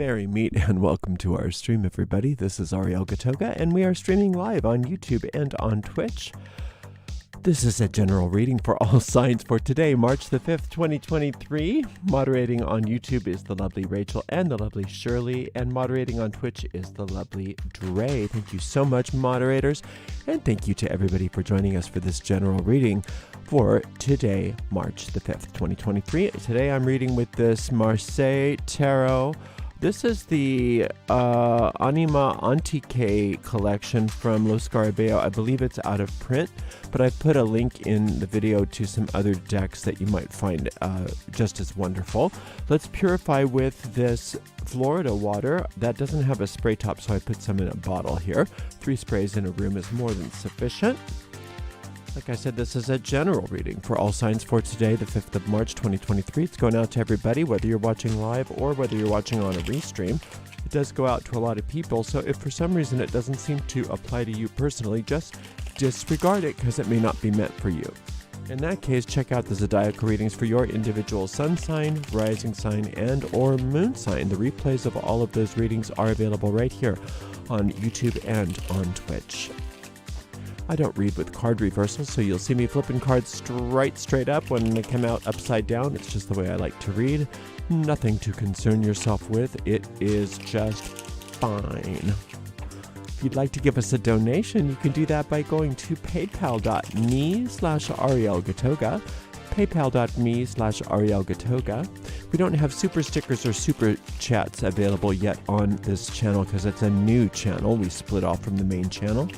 Merry meet and welcome to our stream, everybody. This is Ariel Gatoga, and we are streaming live on YouTube and on Twitch. This is a general reading for all signs for today, March the 5th, 2023. Moderating on YouTube is the lovely Rachel and the lovely Shirley, and moderating on Twitch is the lovely Dre. Thank you so much, moderators, and thank you to everybody for joining us for this general reading for today, March the 5th, 2023. Today I'm reading with this Marseille Tarot. This is the Anima Antique collection from Lo Scarabeo. I believe it's out of print, but I've put a link in the video to some other decks that you might find just as wonderful. Let's purify with this Florida water. That doesn't have a spray top, so I put some in a bottle here. 3 sprays in a room is more than sufficient. Like I said, this is a general reading for all signs for today, the 5th of March, 2023. It's going out to everybody, whether you're watching live or whether you're watching on a restream. It does go out to a lot of people, so if for some reason it doesn't seem to apply to you personally, just disregard it because it may not be meant for you. In that case, check out the Zodiac readings for your individual sun sign, rising sign, and or moon sign. The replays of all of those readings are available right here on YouTube and on Twitch. I don't read with card reversals, so you'll see me flipping cards straight up when they come out upside down. It's just the way I like to read. Nothing to concern yourself with. It is just fine. If you'd like to give us a donation, you can do that by going to paypal.me/ArielGatoga. paypal.me/ArielGatoga. We don't have super stickers or super chats available yet on this channel because it's a new channel. We split off from the main channel.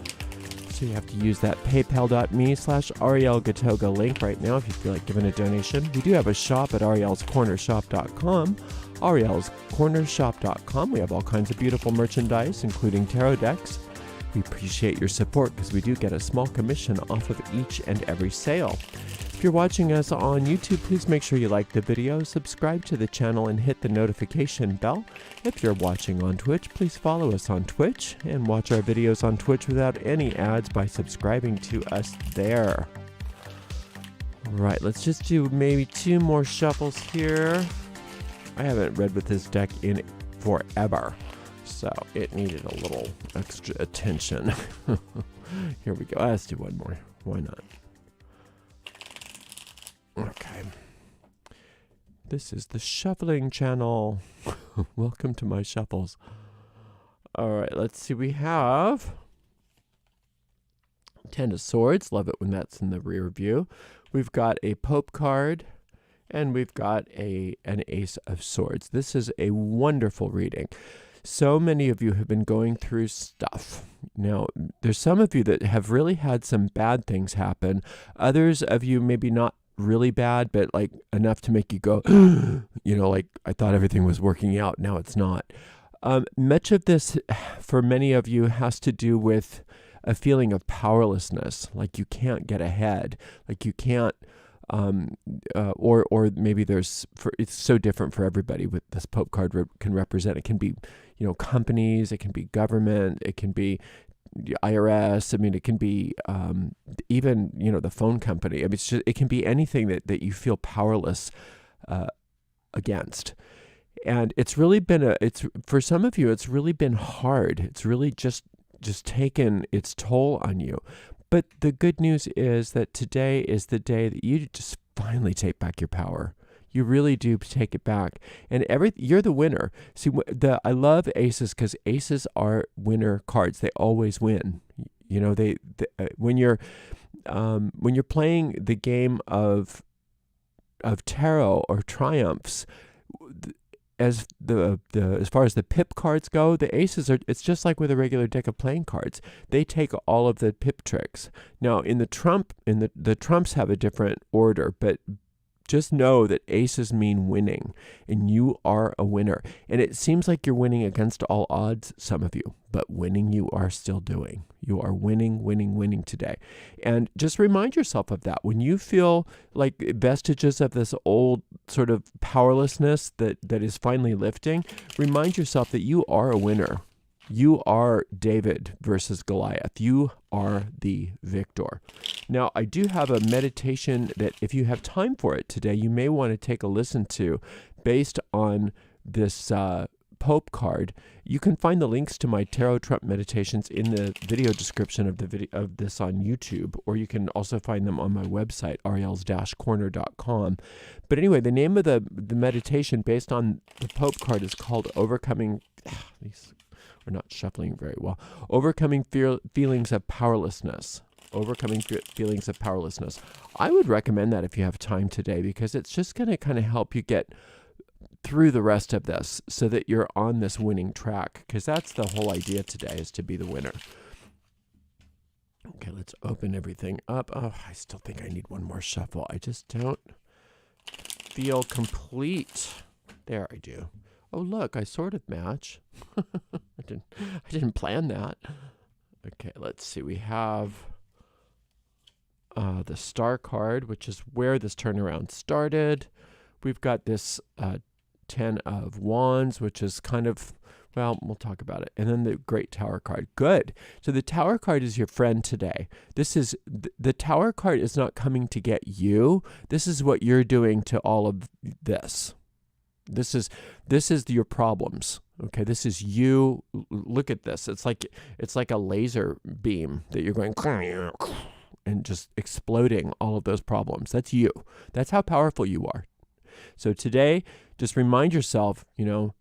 So you have to use that paypal.me/ArielGatoga link right now if you feel like giving a donation. We do have a shop at arielscornershop.com. arielscornershop.com. We have all kinds of beautiful merchandise, including tarot decks. We appreciate your support because we do get a small commission off of each and every sale. If you're watching us on YouTube, please make sure you like the video, subscribe to the channel, and hit the notification bell. If you're watching on Twitch, please follow us on Twitch and watch our videos on Twitch without any ads by subscribing to us there. All right, let's just do maybe 2 more shuffles here. I haven't read with this deck in forever, so it needed a little extra attention. Here we go. Let's do one more. Why not? Okay. This is the shuffling channel. Welcome to my shuffles. All right, let's see. We have 10 of Swords. Love it when that's in the rear view. We've got a Pope card, and we've got an Ace of Swords. This is a wonderful reading. So many of you have been going through stuff. Now, there's some of you that have really had some bad things happen. Others of you maybe not really bad, but like enough to make you go, you know, like I thought everything was working out. Now it's not. Much of this for many of you has to do with a feeling of powerlessness, like you can't get ahead, like you can't, or maybe it's so different for everybody. With this Pope card can represent, it can be, you know, companies, it can be government, it can be IRS. I mean, it can be even, you know, the phone company. I mean, it can be anything that you feel powerless against. And it's really been for some of you, it's really been hard. It's really just taken its toll on you. But the good news is that today is the day that you just finally take back your power. You really do take it back, and you're the winner. See, I love aces because aces are winner cards. They always win. You know, when you're playing the game of tarot or triumphs, as far as the pip cards go, the aces it's just like with a regular deck of playing cards. They take all of the pip tricks. Now, in the trumps have a different order, but just know that aces mean winning, and you are a winner. And it seems like you're winning against all odds, some of you, but winning you are still doing. You are winning today. And just remind yourself of that. When you feel like vestiges of this old sort of powerlessness that is finally lifting, remind yourself that you are a winner. You are David versus Goliath. You are the victor. Now, I do have a meditation that if you have time for it today, you may want to take a listen to based on this Pope card. You can find the links to my Tarot Trump meditations in the video description of the video of this on YouTube, or you can also find them on my website, ariels-corner.com. But anyway, the name of the meditation based on the Pope card is called Overcoming. These are not shuffling very well. Overcoming feelings of powerlessness. Overcoming feelings of powerlessness. I would recommend that if you have time today, because it's just going to kind of help you get through the rest of this so that you're on this winning track, because that's the whole idea today, is to be the winner. Okay, let's open everything up. Oh, I still think I need one more shuffle. I just don't feel complete. There, I do. Oh, look, I sort of match. I didn't plan that. Okay, let's see. We have the Star card, which is where this turnaround started. We've got this 10 of Wands, which is kind of, well, we'll talk about it. And then the Great Tower card. Good. So the Tower card is your friend today. This is, the Tower card is not coming to get you. This is what you're doing to all of this. This is your problems. Okay, this is you. Look at this. It's like a laser beam that you're going and just exploding all of those problems. That's you. That's how powerful you are. So today, just remind yourself, a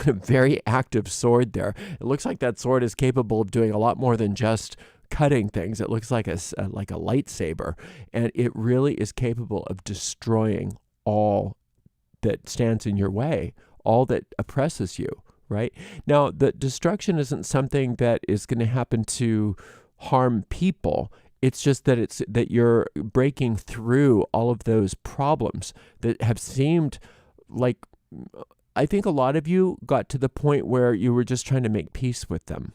very active sword there. It looks like that sword is capable of doing a lot more than just cutting things. It looks like a lightsaber, and it really is capable of destroying all that stands in your way, all that oppresses you, right? Now, the destruction isn't something that is going to happen to harm people. It's just that you're breaking through all of those problems that have seemed like, I think a lot of you got to the point where you were just trying to make peace with them.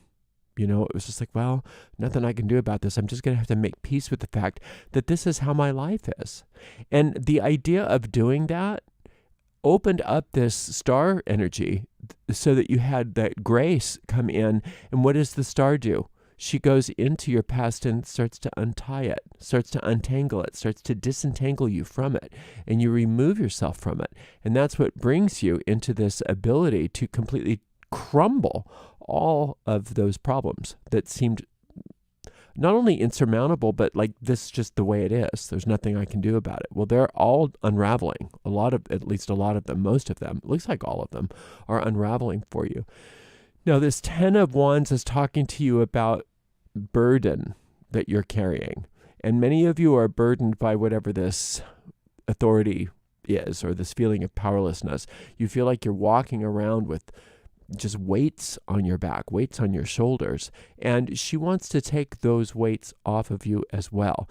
It was just like, well, nothing I can do about this. I'm just going to have to make peace with the fact that this is how my life is. And the idea of doing that opened up this star energy so that you had that grace come in. And what does the star do? She goes into your past and starts to untie it, starts to untangle it, starts to disentangle you from it, and you remove yourself from it. And that's what brings you into this ability to completely crumble all of those problems that seemed not only insurmountable, but like this is just the way it is. There's nothing I can do about it. Well, they're all unraveling. At least a lot of them, most of them, it looks like all of them are unraveling for you. Now, this 10 of Wands is talking to you about burden that you're carrying. And many of you are burdened by whatever this authority is, or this feeling of powerlessness. You feel like you're walking around with just weights on your back, weights on your shoulders. And she wants to take those weights off of you as well.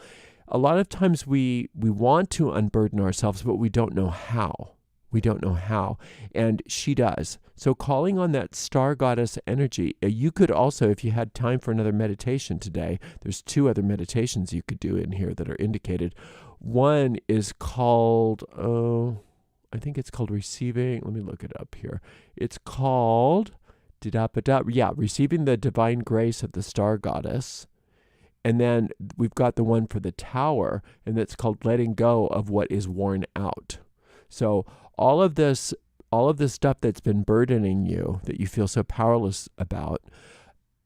A lot of times we want to unburden ourselves, but we don't know how. We don't know how, and she does. So calling on that star goddess energy, you could also, if you had time for another meditation today, there's 2 other meditations you could do in here that are indicated. One is called, I think it's called Receiving. Let me look it up here. It's called, Receiving the Divine Grace of the Star Goddess. And then we've got the one for the Tower, and that's called Letting Go of What is Worn Out. So all of this stuff that's been burdening you, that you feel so powerless about,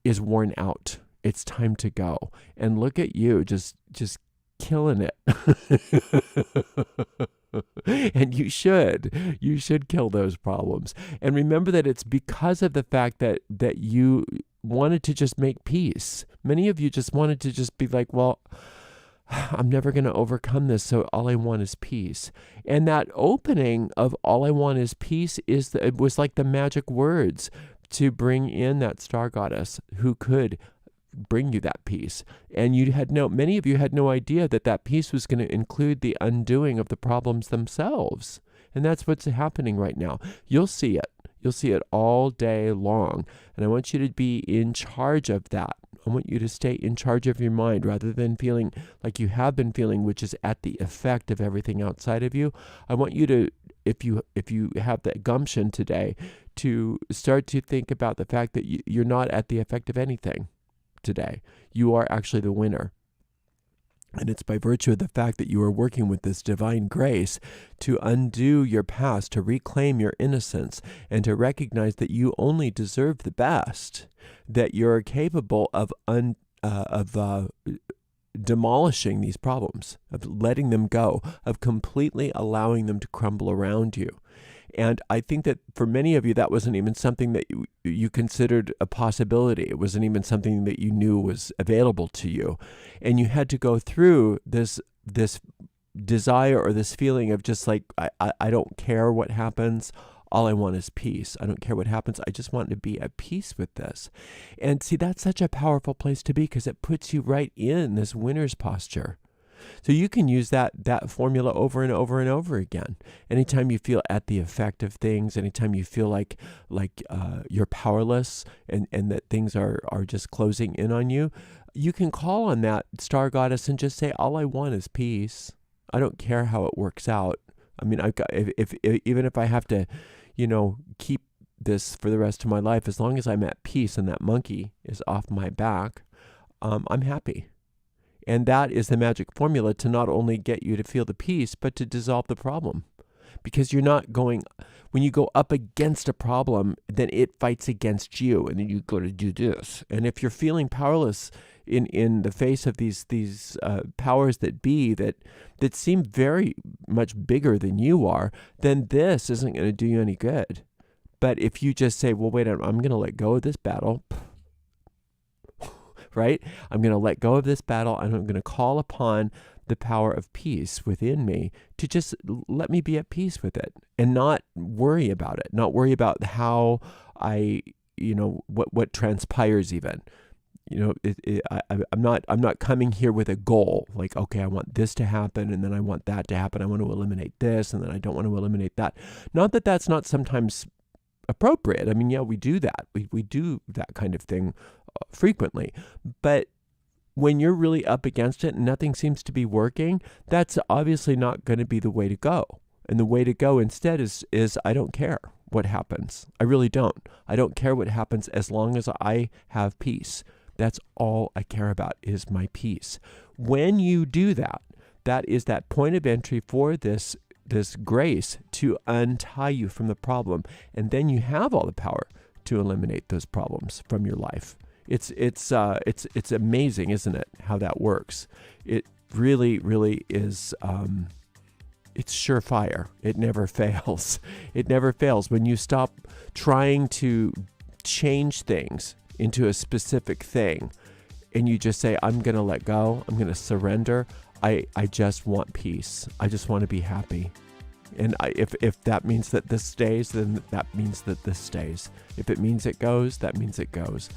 is worn out. It's time to go. And look at you, just killing it. And you should kill those problems. And remember that it's because of the fact that you wanted to just make peace. Many of you just wanted to just be like, well, I'm never going to overcome this, so all I want is peace. And that opening of all I want is peace it was like the magic words to bring in that star goddess who could bring you that peace. And many of you had no idea that peace was going to include the undoing of the problems themselves. And that's what's happening right now. You'll see it. You'll see it all day long. And I want you to be in charge of that. I want you to stay in charge of your mind rather than feeling like you have been feeling, which is at the effect of everything outside of you. I want you to, if you have that gumption today, to start to think about the fact that you're not at the effect of anything today. You are actually the winner. And it's by virtue of the fact that you are working with this divine grace to undo your past, to reclaim your innocence, and to recognize that you only deserve the best, that you're capable of demolishing these problems, of letting them go, of completely allowing them to crumble around you. And I think that for many of you, that wasn't even something that you considered a possibility. It wasn't even something that you knew was available to you. And you had to go through this desire or this feeling of just like, I don't care what happens. All I want is peace. I don't care what happens. I just want to be at peace with this. And see, that's such a powerful place to be because it puts you right in this winner's posture. So you can use that formula over and over and over again. Anytime you feel at the effect of things, anytime you feel like you're powerless and that things are just closing in on you, you can call on that star goddess and just say, all I want is peace. I don't care how it works out. I mean, even if I have to, keep this for the rest of my life, as long as I'm at peace and that monkey is off my back, I'm happy. And that is the magic formula to not only get you to feel the peace, but to dissolve the problem. Because you're not going, when you go up against a problem, then it fights against you, and then you go to do this. And if you're feeling powerless in the face of these powers that be that seem very much bigger than you are, then this isn't going to do you any good. But if you just say, well, wait, I'm going to let go of this battle, right? I'm going to let go of this battle, and I'm going to call upon the power of peace within me to just let me be at peace with it and not worry about it, not worry about how what transpires even. I'm not coming here with a goal like, okay, I want this to happen and then I want that to happen. I want to eliminate this and then I don't want to eliminate that. Not that that's not sometimes appropriate. I mean, yeah, we do that. We do that kind of thing frequently. But when you're really up against it and nothing seems to be working, that's obviously not going to be the way to go. And the way to go instead is I don't care what happens. I really don't. I don't care what happens as long as I have peace. That's all I care about is my peace. When you do that, that is that point of entry for this grace to untie you from the problem. And then you have all the power to eliminate those problems from your life. It's amazing, isn't it, how that works? It really, really is. It's surefire. It never fails. It never fails. When you stop trying to change things into a specific thing and you just say, I'm going to let go, I'm going to surrender, I just want peace. I just want to be happy. And if that means that this stays, then that means that this stays. If it means it goes, that means it goes.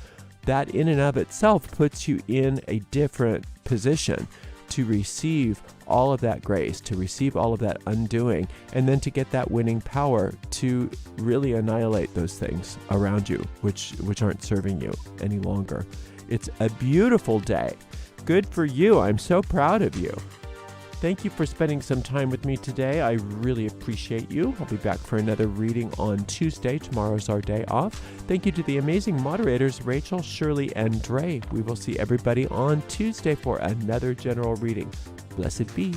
That in and of itself puts you in a different position to receive all of that grace, to receive all of that undoing, and then to get that winning power to really annihilate those things around you, which aren't serving you any longer. It's a beautiful day. Good for you. I'm so proud of you. Thank you for spending some time with me today. I really appreciate you. I'll be back for another reading on Tuesday. Tomorrow's our day off. Thank you to the amazing moderators, Rachel, Shirley, and Dre. We will see everybody on Tuesday for another general reading. Blessed be.